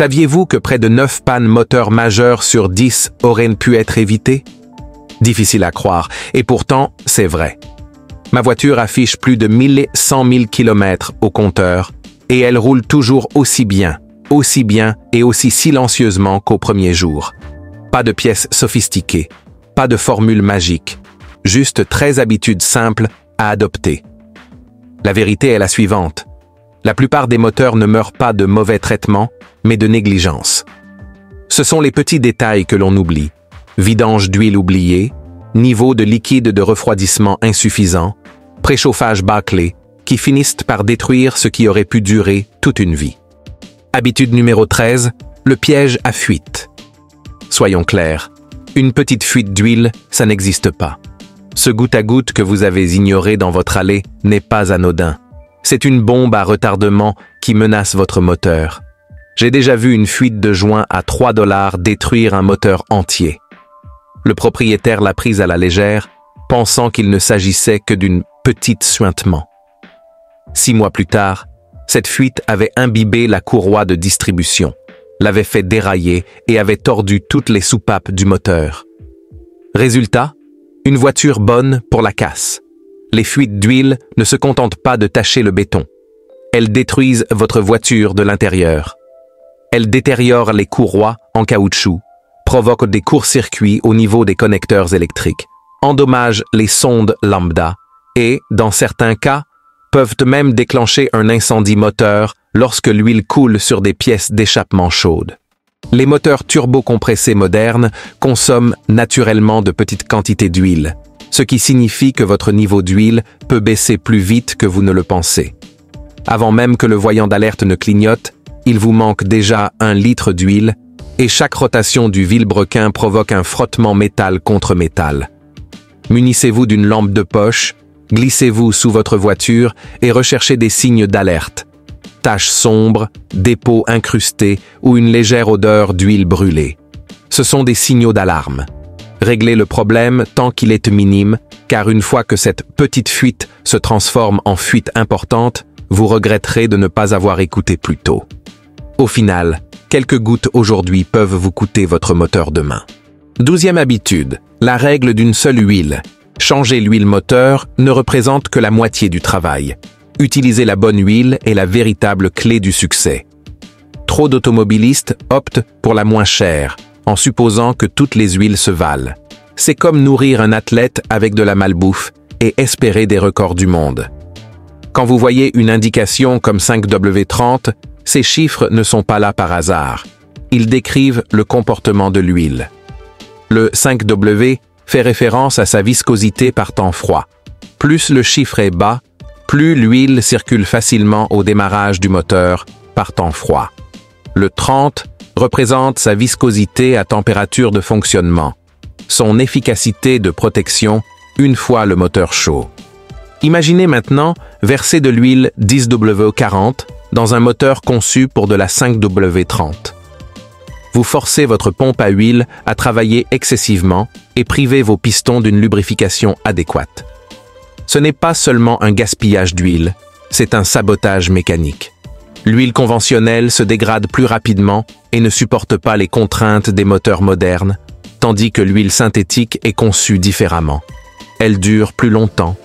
Saviez-vous que près de 9 pannes moteurs majeures sur 10 auraient pu être évitées? Difficile à croire, et pourtant, c'est vrai. Ma voiture affiche plus de 1100 000 km au compteur, et elle roule toujours aussi bien et aussi silencieusement qu'au premier jour. Pas de pièces sophistiquées, pas de formule magique, juste 13 habitudes simples à adopter. La vérité est la suivante. La plupart des moteurs ne meurent pas de mauvais traitements, mais de négligence. Ce sont les petits détails que l'on oublie. Vidange d'huile oubliée, niveau de liquide de refroidissement insuffisant, préchauffage bâclé, qui finissent par détruire ce qui aurait pu durer toute une vie. Habitude numéro 13, le piège à fuite. Soyons clairs, une petite fuite d'huile, ça n'existe pas. Ce goutte à goutte que vous avez ignoré dans votre allée n'est pas anodin. C'est une bombe à retardement qui menace votre moteur. J'ai déjà vu une fuite de joint à 3 $ détruire un moteur entier. Le propriétaire l'a prise à la légère, pensant qu'il ne s'agissait que d'une petite suintement. 6 mois plus tard, cette fuite avait imbibé la courroie de distribution, l'avait fait dérailler et avait tordu toutes les soupapes du moteur. Résultat, une voiture bonne pour la casse. Les fuites d'huile ne se contentent pas de tacher le béton. Elles détruisent votre voiture de l'intérieur. Elles détériorent les courroies en caoutchouc, provoquent des courts-circuits au niveau des connecteurs électriques, endommagent les sondes lambda et, dans certains cas, peuvent même déclencher un incendie moteur lorsque l'huile coule sur des pièces d'échappement chaudes. Les moteurs turbocompressés modernes consomment naturellement de petites quantités d'huile, ce qui signifie que votre niveau d'huile peut baisser plus vite que vous ne le pensez. Avant même que le voyant d'alerte ne clignote, il vous manque déjà 1 litre d'huile et chaque rotation du vilebrequin provoque un frottement métal contre métal. Munissez-vous d'une lampe de poche, glissez-vous sous votre voiture et recherchez des signes d'alerte. Taches sombres, dépôts incrustés ou une légère odeur d'huile brûlée. Ce sont des signaux d'alarme. Réglez le problème tant qu'il est minime, car une fois que cette petite fuite se transforme en fuite importante, vous regretterez de ne pas avoir écouté plus tôt. Au final, quelques gouttes aujourd'hui peuvent vous coûter votre moteur demain. 12e habitude, la règle d'une seule huile. Changer l'huile moteur ne représente que la moitié du travail. Utiliser la bonne huile est la véritable clé du succès. Trop d'automobilistes optent pour la moins chère, en supposant que toutes les huiles se valent. C'est comme nourrir un athlète avec de la malbouffe et espérer des records du monde. Quand vous voyez une indication comme 5W30, ces chiffres ne sont pas là par hasard. Ils décrivent le comportement de l'huile. Le 5W fait référence à sa viscosité par temps froid. Plus le chiffre est bas, plus l'huile circule facilement au démarrage du moteur par temps froid. Le 30 représente sa viscosité à température de fonctionnement, son efficacité de protection une fois le moteur chaud. Imaginez maintenant verser de l'huile 10W40 dans un moteur conçu pour de la 5W30. Vous forcez votre pompe à huile à travailler excessivement et privez vos pistons d'une lubrification adéquate. Ce n'est pas seulement un gaspillage d'huile, c'est un sabotage mécanique. L'huile conventionnelle se dégrade plus rapidement et ne supporte pas les contraintes des moteurs modernes, tandis que l'huile synthétique est conçue différemment. Elle dure plus longtemps,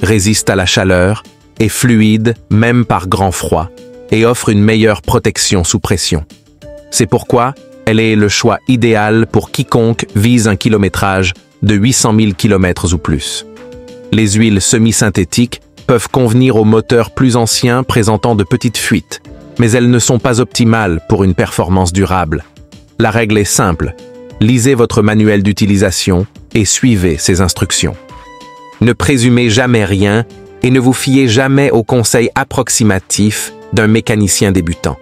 résiste à la chaleur, est fluide même par grand froid et offre une meilleure protection sous pression. C'est pourquoi elle est le choix idéal pour quiconque vise un kilométrage de 800 000 km ou plus. Les huiles semi-synthétiques peuvent convenir aux moteurs plus anciens présentant de petites fuites, mais elles ne sont pas optimales pour une performance durable. La règle est simple, lisez votre manuel d'utilisation et suivez ces instructions. Ne présumez jamais rien et ne vous fiez jamais aux conseils approximatifs d'un mécanicien débutant.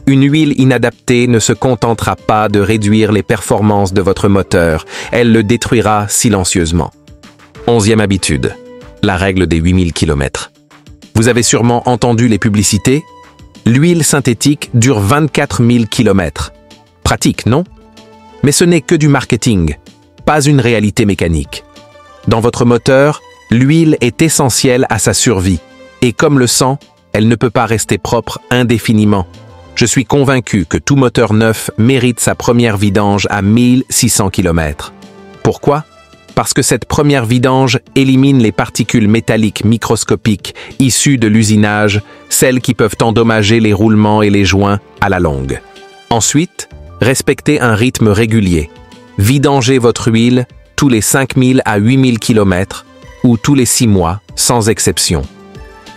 Une huile inadaptée ne se contentera pas de réduire les performances de votre moteur, elle le détruira silencieusement. 11e habitude, la règle des 8000 km. Vous avez sûrement entendu les publicités? L'huile synthétique dure 24 000 km. Pratique, non? Mais ce n'est que du marketing, pas une réalité mécanique. Dans votre moteur, l'huile est essentielle à sa survie, et comme le sang, elle ne peut pas rester propre indéfiniment. Je suis convaincu que tout moteur neuf mérite sa première vidange à 1600 km. Pourquoi? Parce que cette première vidange élimine les particules métalliques microscopiques issues de l'usinage, celles qui peuvent endommager les roulements et les joints à la longue. Ensuite, respectez un rythme régulier. Vidangez votre huile tous les 5000 à 8000 km ou tous les 6 mois, sans exception.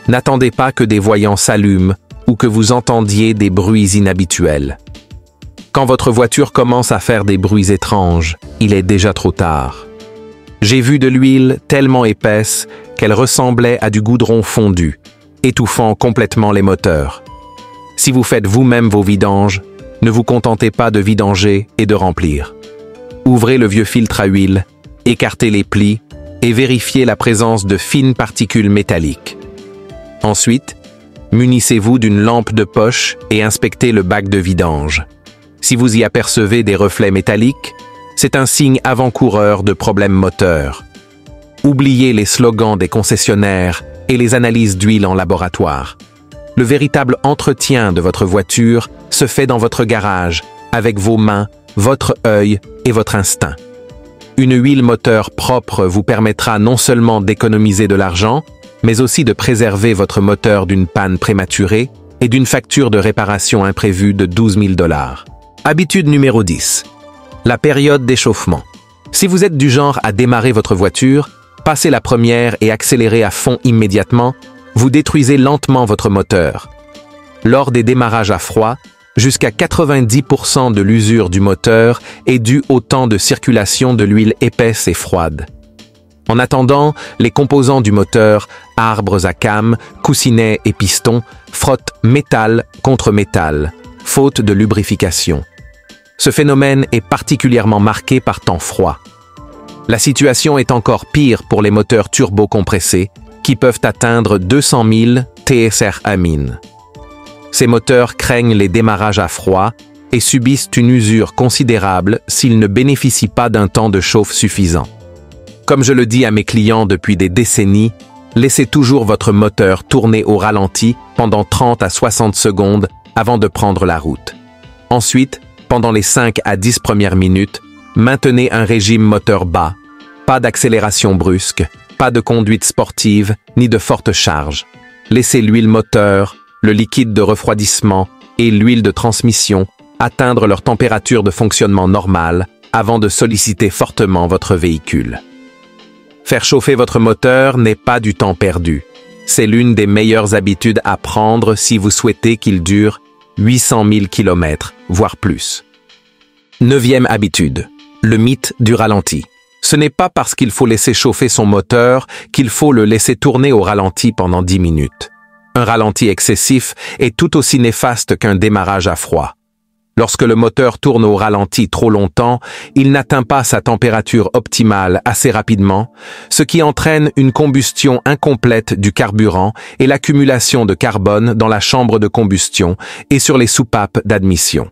N'attendez pas que des voyants s'allument ou que vous entendiez des bruits inhabituels. Quand votre voiture commence à faire des bruits étranges, il est déjà trop tard. J'ai vu de l'huile tellement épaisse qu'elle ressemblait à du goudron fondu, étouffant complètement les moteurs. Si vous faites vous-même vos vidanges, ne vous contentez pas de vidanger et de remplir. Ouvrez le vieux filtre à huile, écartez les plis et vérifiez la présence de fines particules métalliques. Ensuite, munissez-vous d'une lampe de poche et inspectez le bac de vidange. Si vous y apercevez des reflets métalliques, c'est un signe avant-coureur de problèmes moteurs. Oubliez les slogans des concessionnaires et les analyses d'huile en laboratoire. Le véritable entretien de votre voiture se fait dans votre garage, avec vos mains, votre œil et votre instinct. Une huile moteur propre vous permettra non seulement d'économiser de l'argent, mais aussi de préserver votre moteur d'une panne prématurée et d'une facture de réparation imprévue de 12 000 $. Habitude numéro 10. La période d'échauffement. Si vous êtes du genre à démarrer votre voiture, passez la première et accélérez à fond immédiatement, vous détruisez lentement votre moteur. Lors des démarrages à froid, jusqu'à 90% de l'usure du moteur est due au temps de circulation de l'huile épaisse et froide. En attendant, les composants du moteur, arbres à cames, coussinets et pistons, frottent métal contre métal, faute de lubrification. Ce phénomène est particulièrement marqué par temps froid. La situation est encore pire pour les moteurs turbo-compressés, qui peuvent atteindre 200 000 TSR-amine. Ces moteurs craignent les démarrages à froid et subissent une usure considérable s'ils ne bénéficient pas d'un temps de chauffe suffisant. Comme je le dis à mes clients depuis des décennies, laissez toujours votre moteur tourner au ralenti pendant 30 à 60 secondes avant de prendre la route. Ensuite, pendant les 5 à 10 premières minutes, maintenez un régime moteur bas, pas d'accélération brusque, pas de conduite sportive, ni de forte charge. Laissez l'huile moteur, le liquide de refroidissement et l'huile de transmission atteindre leur température de fonctionnement normale avant de solliciter fortement votre véhicule. Faire chauffer votre moteur n'est pas du temps perdu. C'est l'une des meilleures habitudes à prendre si vous souhaitez qu'il dure 800 000 km, voire plus. 9e habitude, le mythe du ralenti. Ce n'est pas parce qu'il faut laisser chauffer son moteur qu'il faut le laisser tourner au ralenti pendant 10 minutes. Un ralenti excessif est tout aussi néfaste qu'un démarrage à froid. Lorsque le moteur tourne au ralenti trop longtemps, il n'atteint pas sa température optimale assez rapidement, ce qui entraîne une combustion incomplète du carburant et l'accumulation de carbone dans la chambre de combustion et sur les soupapes d'admission.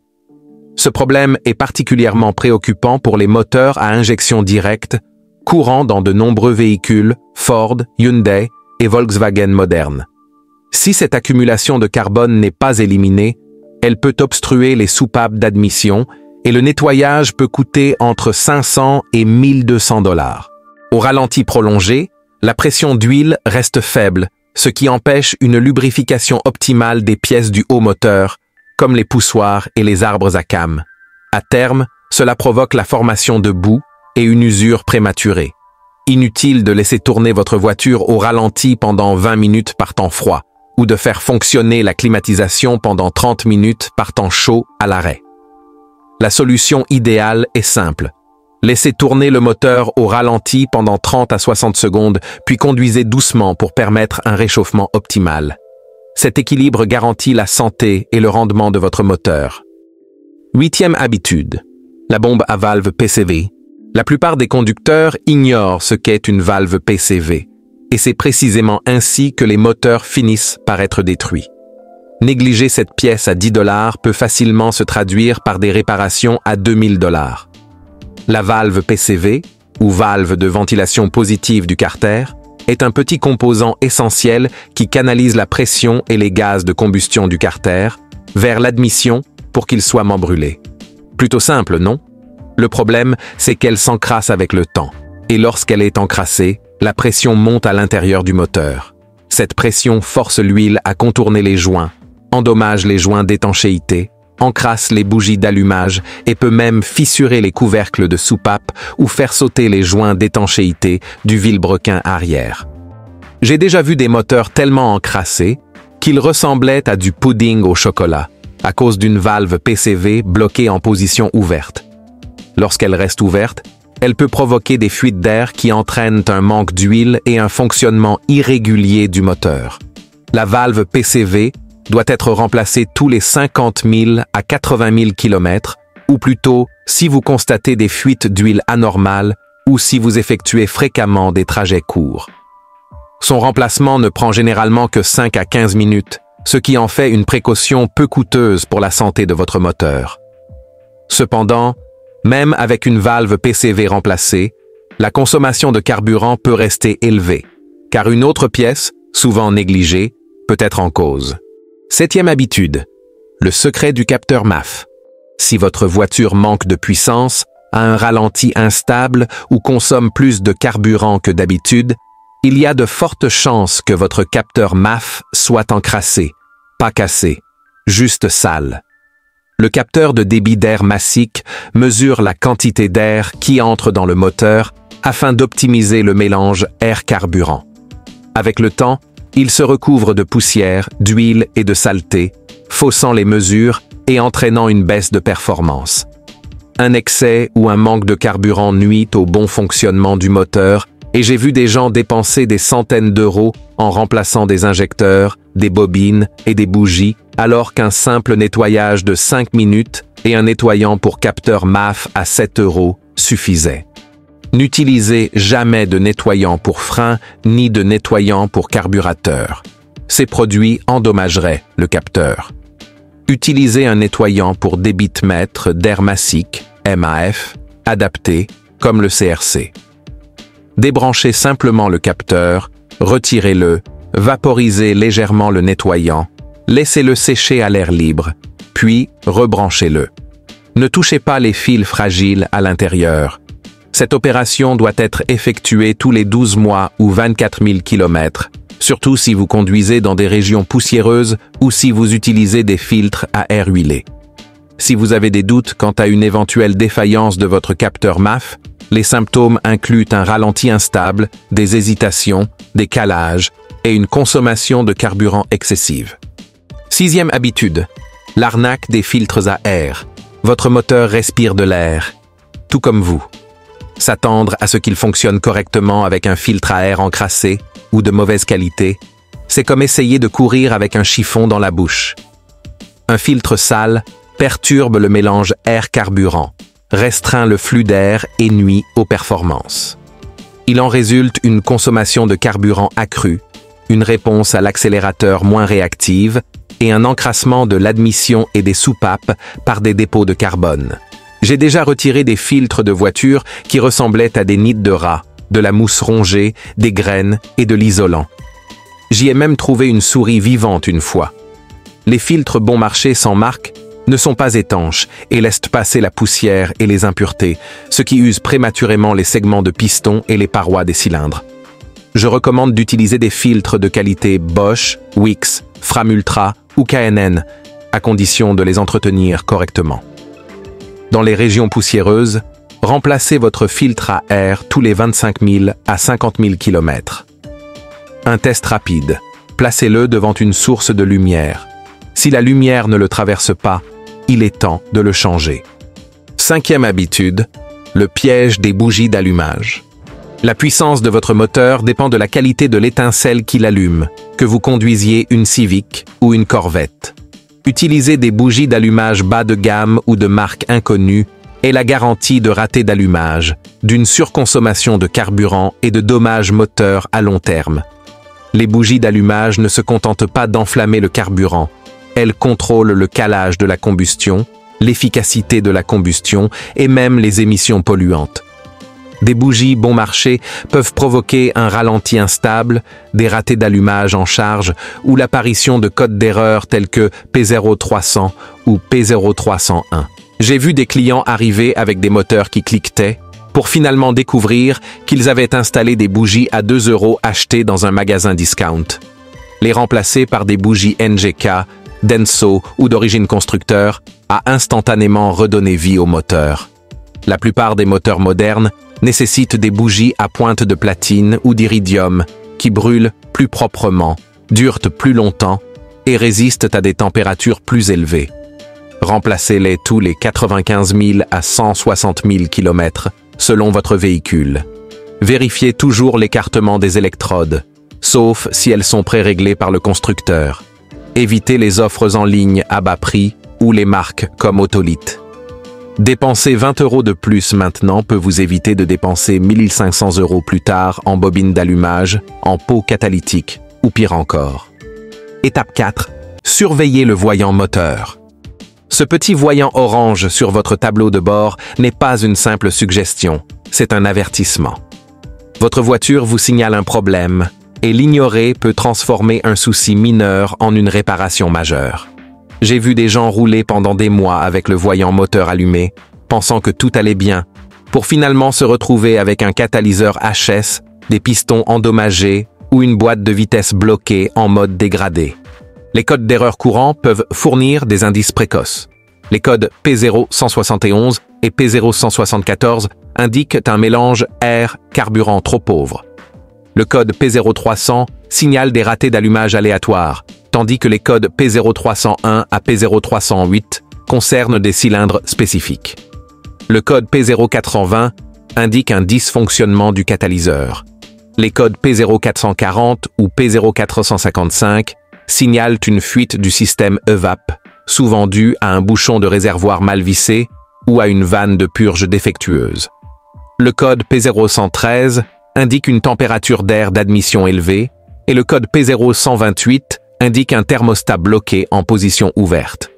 Ce problème est particulièrement préoccupant pour les moteurs à injection directe, courants dans de nombreux véhicules Ford, Hyundai et Volkswagen modernes. Si cette accumulation de carbone n'est pas éliminée, elle peut obstruer les soupapes d'admission et le nettoyage peut coûter entre 500 et 1200 $. Au ralenti prolongé, la pression d'huile reste faible, ce qui empêche une lubrification optimale des pièces du haut moteur, comme les poussoirs et les arbres à cames. À terme, cela provoque la formation de boue et une usure prématurée. Inutile de laisser tourner votre voiture au ralenti pendant 20 minutes par temps froid, ou de faire fonctionner la climatisation pendant 30 minutes par temps chaud à l'arrêt. La solution idéale est simple. Laissez tourner le moteur au ralenti pendant 30 à 60 secondes, puis conduisez doucement pour permettre un réchauffement optimal. Cet équilibre garantit la santé et le rendement de votre moteur. 8e habitude, la bombe à valve PCV. La plupart des conducteurs ignorent ce qu'est une valve PCV. Et c'est précisément ainsi que les moteurs finissent par être détruits. Négliger cette pièce à 10 $ peut facilement se traduire par des réparations à 2000 $. La valve PCV, ou valve de ventilation positive du carter, est un petit composant essentiel qui canalise la pression et les gaz de combustion du carter, vers l'admission pour qu'ils soient m'embrûlés. Plutôt simple, non? Le problème, c'est qu'elle s'encrasse avec le temps. Et lorsqu'elle est encrassée, la pression monte à l'intérieur du moteur. Cette pression force l'huile à contourner les joints, endommage les joints d'étanchéité, encrasse les bougies d'allumage et peut même fissurer les couvercles de soupape ou faire sauter les joints d'étanchéité du vilebrequin arrière. J'ai déjà vu des moteurs tellement encrassés qu'ils ressemblaient à du pudding au chocolat, à cause d'une valve PCV bloquée en position ouverte. Lorsqu'elle reste ouverte, elle peut provoquer des fuites d'air qui entraînent un manque d'huile et un fonctionnement irrégulier du moteur. La valve PCV doit être remplacée tous les 50 000 à 80 000 km, ou plutôt si vous constatez des fuites d'huile anormales ou si vous effectuez fréquemment des trajets courts. Son remplacement ne prend généralement que 5 à 15 minutes, ce qui en fait une précaution peu coûteuse pour la santé de votre moteur. Cependant, même avec une valve PCV remplacée, la consommation de carburant peut rester élevée, car une autre pièce, souvent négligée, peut être en cause. 7e habitude, le secret du capteur MAF. Si votre voiture manque de puissance, a un ralenti instable ou consomme plus de carburant que d'habitude, il y a de fortes chances que votre capteur MAF soit encrassé, pas cassé, juste sale. Le capteur de débit d'air massique mesure la quantité d'air qui entre dans le moteur afin d'optimiser le mélange air-carburant. Avec le temps, il se recouvre de poussière, d'huile et de saleté, faussant les mesures et entraînant une baisse de performance. Un excès ou un manque de carburant nuit au bon fonctionnement du moteur et j'ai vu des gens dépenser des centaines d'euros en remplaçant des injecteurs, des bobines et des bougies, alors qu'un simple nettoyage de 5 minutes et un nettoyant pour capteur MAF à 7 euros suffisait. N'utilisez jamais de nettoyant pour frein ni de nettoyant pour carburateur. Ces produits endommageraient le capteur. Utilisez un nettoyant pour débitmètre d'air massique, MAF, adapté, comme le CRC. Débranchez simplement le capteur, retirez-le, vaporisez légèrement le nettoyant, laissez-le sécher à l'air libre, puis rebranchez-le. Ne touchez pas les fils fragiles à l'intérieur. Cette opération doit être effectuée tous les 12 mois ou 24 000 km, surtout si vous conduisez dans des régions poussiéreuses ou si vous utilisez des filtres à air huilé. Si vous avez des doutes quant à une éventuelle défaillance de votre capteur MAF, les symptômes incluent un ralenti instable, des hésitations, des calages et une consommation de carburant excessive. 6e habitude, l'arnaque des filtres à air. Votre moteur respire de l'air, tout comme vous. S'attendre à ce qu'il fonctionne correctement avec un filtre à air encrassé ou de mauvaise qualité, c'est comme essayer de courir avec un chiffon dans la bouche. Un filtre sale perturbe le mélange air-carburant, restreint le flux d'air et nuit aux performances. Il en résulte une consommation de carburant accrue, une réponse à l'accélérateur moins réactive et un encrassement de l'admission et des soupapes par des dépôts de carbone. J'ai déjà retiré des filtres de voiture qui ressemblaient à des nids de rats, de la mousse rongée, des graines et de l'isolant. J'y ai même trouvé une souris vivante une fois. Les filtres bon marché sans marque ne sont pas étanches et laissent passer la poussière et les impuretés, ce qui use prématurément les segments de piston et les parois des cylindres. Je recommande d'utiliser des filtres de qualité Bosch, Wix, Framultra ou KNN, à condition de les entretenir correctement. Dans les régions poussiéreuses, remplacez votre filtre à air tous les 25 000 à 50 000 km. Un test rapide. Placez-le devant une source de lumière. Si la lumière ne le traverse pas, il est temps de le changer. 5e habitude, le piège des bougies d'allumage. La puissance de votre moteur dépend de la qualité de l'étincelle qui l'allume, que vous conduisiez une Civic ou une Corvette. Utiliser des bougies d'allumage bas de gamme ou de marque inconnue est la garantie de raté d'allumage, d'une surconsommation de carburant et de dommages moteurs à long terme. Les bougies d'allumage ne se contentent pas d'enflammer le carburant, elles contrôlent le calage de la combustion, l'efficacité de la combustion et même les émissions polluantes. Des bougies bon marché peuvent provoquer un ralenti instable, des ratés d'allumage en charge ou l'apparition de codes d'erreur tels que P0300 ou P0301. J'ai vu des clients arriver avec des moteurs qui cliquetaient pour finalement découvrir qu'ils avaient installé des bougies à 2 € achetées dans un magasin discount. Les remplacer par des bougies NGK, Denso ou d'origine constructeur a instantanément redonné vie au moteur. La plupart des moteurs modernes nécessitent des bougies à pointe de platine ou d'iridium qui brûlent plus proprement, durent plus longtemps et résistent à des températures plus élevées. Remplacez-les tous les 95 000 à 160 000 km selon votre véhicule. Vérifiez toujours l'écartement des électrodes, sauf si elles sont préréglées par le constructeur. Évitez les offres en ligne à bas prix ou les marques comme Autolite. Dépenser 20 € de plus maintenant peut vous éviter de dépenser 1 500 € plus tard en bobine d'allumage, en pot catalytique ou pire encore. Étape 4. Surveillez le voyant moteur. Ce petit voyant orange sur votre tableau de bord n'est pas une simple suggestion, c'est un avertissement. Votre voiture vous signale un problème et l'ignorer peut transformer un souci mineur en une réparation majeure. J'ai vu des gens rouler pendant des mois avec le voyant moteur allumé, pensant que tout allait bien, pour finalement se retrouver avec un catalyseur HS, des pistons endommagés ou une boîte de vitesse bloquée en mode dégradé. Les codes d'erreur courants peuvent fournir des indices précoces. Les codes P0171 et P0174 indiquent un mélange air-carburant trop pauvre. Le code P0300 signale des ratés d'allumage aléatoires, tandis que les codes P0301 à P0308 concernent des cylindres spécifiques. Le code P0420 indique un dysfonctionnement du catalyseur. Les codes P0440 ou P0455 signalent une fuite du système EVAP, souvent due à un bouchon de réservoir mal vissé ou à une vanne de purge défectueuse. Le code P0113 indique une température d'air d'admission élevée et le code P0128 indique un thermostat bloqué en position ouverte.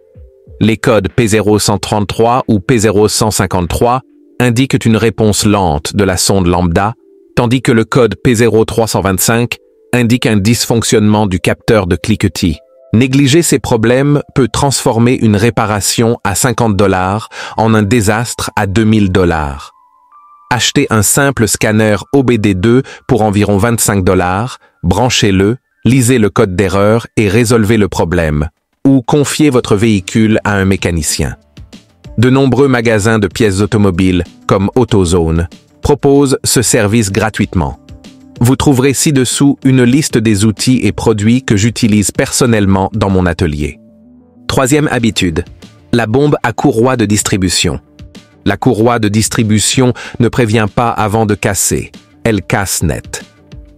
Les codes P0133 ou P0153 indiquent une réponse lente de la sonde lambda, tandis que le code P0325 indique un dysfonctionnement du capteur de cliquetis. Négliger ces problèmes peut transformer une réparation à 50 $ en un désastre à 2000 $. Achetez un simple scanner OBD2 pour environ 25 $, branchez-le, lisez le code d'erreur et résolvez le problème, ou confiez votre véhicule à un mécanicien. De nombreux magasins de pièces automobiles, comme AutoZone, proposent ce service gratuitement. Vous trouverez ci-dessous une liste des outils et produits que j'utilise personnellement dans mon atelier. Troisième habitude, la bombe à courroie de distribution. La courroie de distribution ne prévient pas avant de casser, elle casse net.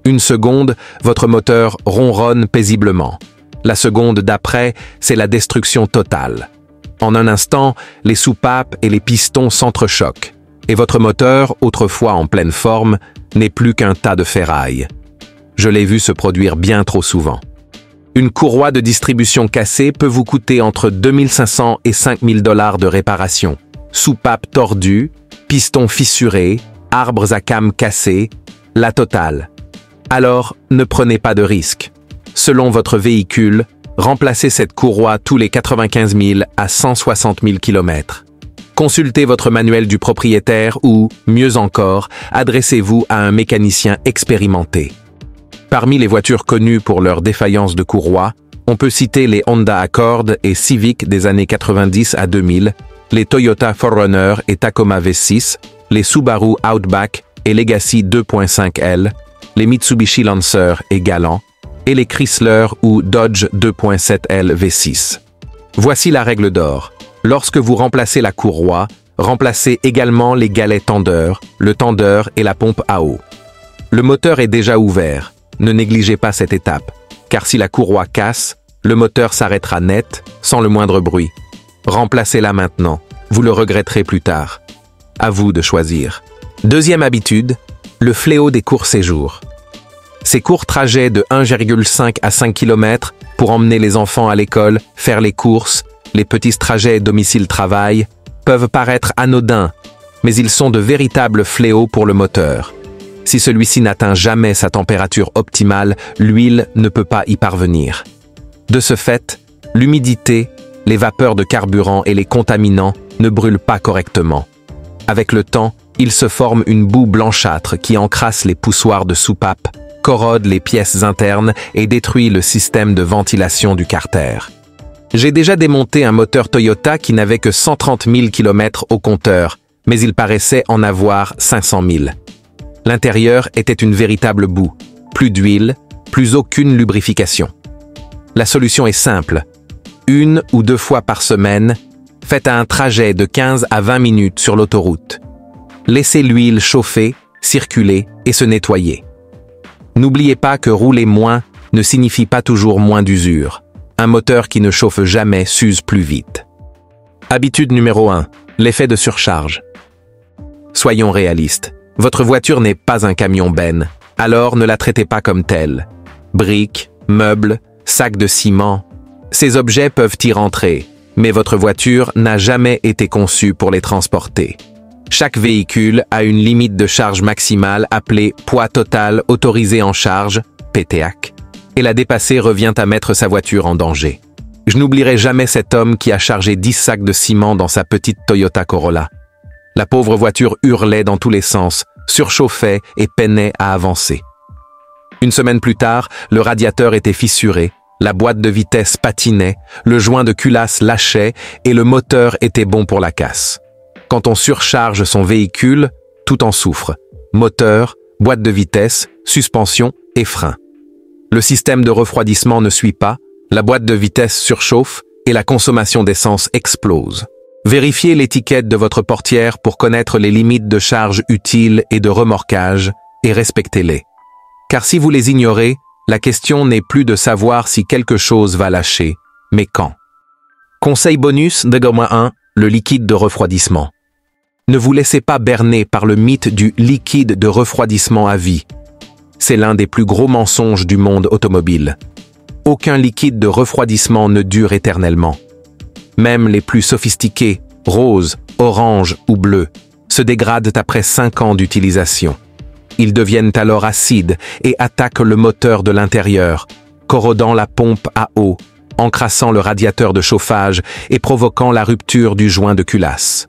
Une seconde, votre moteur ronronne paisiblement. La seconde d'après, c'est la destruction totale. En un instant, les soupapes et les pistons s'entrechoquent, et votre moteur, autrefois en pleine forme, n'est plus qu'un tas de ferraille. Je l'ai vu se produire bien trop souvent. Une courroie de distribution cassée peut vous coûter entre 2 500 et 5 000 $ de réparation. Soupapes tordues, pistons fissurés, arbres à cames cassés, la totale. Alors, ne prenez pas de risques. Selon votre véhicule, remplacez cette courroie tous les 95 000 à 160 000 km. Consultez votre manuel du propriétaire ou, mieux encore, adressez-vous à un mécanicien expérimenté. Parmi les voitures connues pour leur défaillance de courroie, on peut citer les Honda Accord et Civic des années 90 à 2000, les Toyota 4Runner et Tacoma V6, les Subaru Outback et Legacy 2.5L, les Mitsubishi Lancer et Galant, et les Chrysler ou Dodge 2.7L V6. Voici la règle d'or. Lorsque vous remplacez la courroie, remplacez également les galets tendeurs, le tendeur et la pompe à eau. Le moteur est déjà ouvert. Ne négligez pas cette étape, car si la courroie casse, le moteur s'arrêtera net, sans le moindre bruit. Remplacez-la maintenant, vous le regretterez plus tard. À vous de choisir. Deuxième habitude, le fléau des courts séjours. Ces courts trajets de 1,5 à 5 km pour emmener les enfants à l'école, faire les courses, les petits trajets domicile-travail, peuvent paraître anodins, mais ils sont de véritables fléaux pour le moteur. Si celui-ci n'atteint jamais sa température optimale, l'huile ne peut pas y parvenir. De ce fait, l'humidité, les vapeurs de carburant et les contaminants ne brûlent pas correctement. Avec le temps, il se forme une boue blanchâtre qui encrasse les poussoirs de soupape, corrode les pièces internes et détruit le système de ventilation du carter. J'ai déjà démonté un moteur Toyota qui n'avait que 130 000 km au compteur, mais il paraissait en avoir 500 000. L'intérieur était une véritable boue, plus d'huile, plus aucune lubrification. La solution est simple. 1 ou 2 fois par semaine, faites un trajet de 15 à 20 minutes sur l'autoroute. Laissez l'huile chauffer, circuler et se nettoyer. N'oubliez pas que rouler moins ne signifie pas toujours moins d'usure. Un moteur qui ne chauffe jamais s'use plus vite. Habitude numéro 1. L'effet de surcharge. Soyons réalistes. Votre voiture n'est pas un camion-benne, alors ne la traitez pas comme telle. Briques, meubles, sacs de ciment, ces objets peuvent y rentrer, mais votre voiture n'a jamais été conçue pour les transporter. Chaque véhicule a une limite de charge maximale appelée poids total autorisé en charge, PTAC, et la dépasser revient à mettre sa voiture en danger. Je n'oublierai jamais cet homme qui a chargé 10 sacs de ciment dans sa petite Toyota Corolla. La pauvre voiture hurlait dans tous les sens, surchauffait et peinait à avancer. Une semaine plus tard, le radiateur était fissuré, la boîte de vitesse patinait, le joint de culasse lâchait et le moteur était bon pour la casse. Quand on surcharge son véhicule, tout en souffre. Moteur, boîte de vitesse, suspension et frein. Le système de refroidissement ne suit pas, la boîte de vitesse surchauffe et la consommation d'essence explose. Vérifiez l'étiquette de votre portière pour connaître les limites de charge utiles et de remorquage et respectez-les. Car si vous les ignorez, la question n'est plus de savoir si quelque chose va lâcher, mais quand. Conseil bonus de 1, le liquide de refroidissement. Ne vous laissez pas berner par le mythe du liquide de refroidissement à vie. C'est l'un des plus gros mensonges du monde automobile. Aucun liquide de refroidissement ne dure éternellement. Même les plus sophistiqués, roses, oranges ou bleus, se dégradent après 5 ans d'utilisation. Ils deviennent alors acides et attaquent le moteur de l'intérieur, corrodant la pompe à eau, encrassant le radiateur de chauffage et provoquant la rupture du joint de culasse.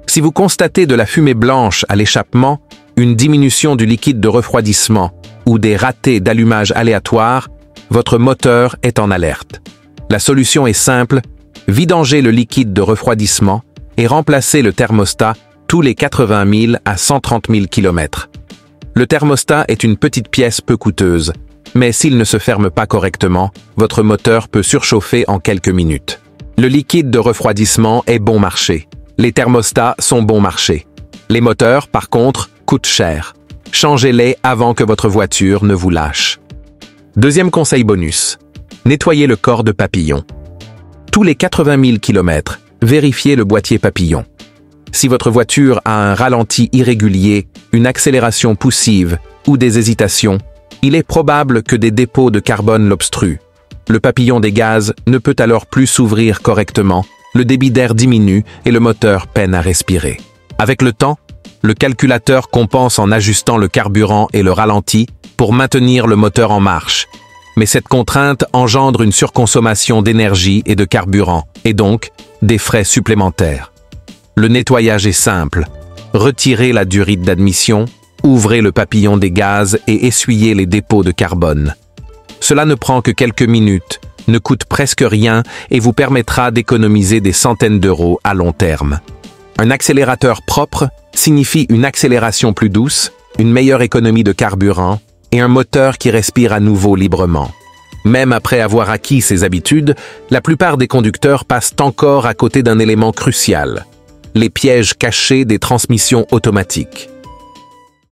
Si vous constatez de la fumée blanche à l'échappement, une diminution du liquide de refroidissement ou des ratés d'allumage aléatoires, votre moteur est en alerte. La solution est simple, vidangez le liquide de refroidissement et remplacez le thermostat tous les 80 000 à 130 000 km. Le thermostat est une petite pièce peu coûteuse, mais s'il ne se ferme pas correctement, votre moteur peut surchauffer en quelques minutes. Le liquide de refroidissement est bon marché. Les thermostats sont bon marché. Les moteurs, par contre, coûtent cher. Changez-les avant que votre voiture ne vous lâche. Deuxième conseil bonus. Nettoyez le corps de papillon. Tous les 80 000 km, vérifiez le boîtier papillon. Si votre voiture a un ralenti irrégulier, une accélération poussive ou des hésitations, il est probable que des dépôts de carbone l'obstruent. Le papillon des gaz ne peut alors plus s'ouvrir correctement, le débit d'air diminue et le moteur peine à respirer. Avec le temps, le calculateur compense en ajustant le carburant et le ralenti pour maintenir le moteur en marche. Mais cette contrainte engendre une surconsommation d'énergie et de carburant, et donc des frais supplémentaires. Le nettoyage est simple. Retirez la durite d'admission, ouvrez le papillon des gaz et essuyez les dépôts de carbone. Cela ne prend que quelques minutes, ne coûte presque rien et vous permettra d'économiser des centaines d'euros à long terme. Un accélérateur propre signifie une accélération plus douce, une meilleure économie de carburant et un moteur qui respire à nouveau librement. Même après avoir acquis ces habitudes, la plupart des conducteurs passent encore à côté d'un élément crucial, les pièges cachés des transmissions automatiques.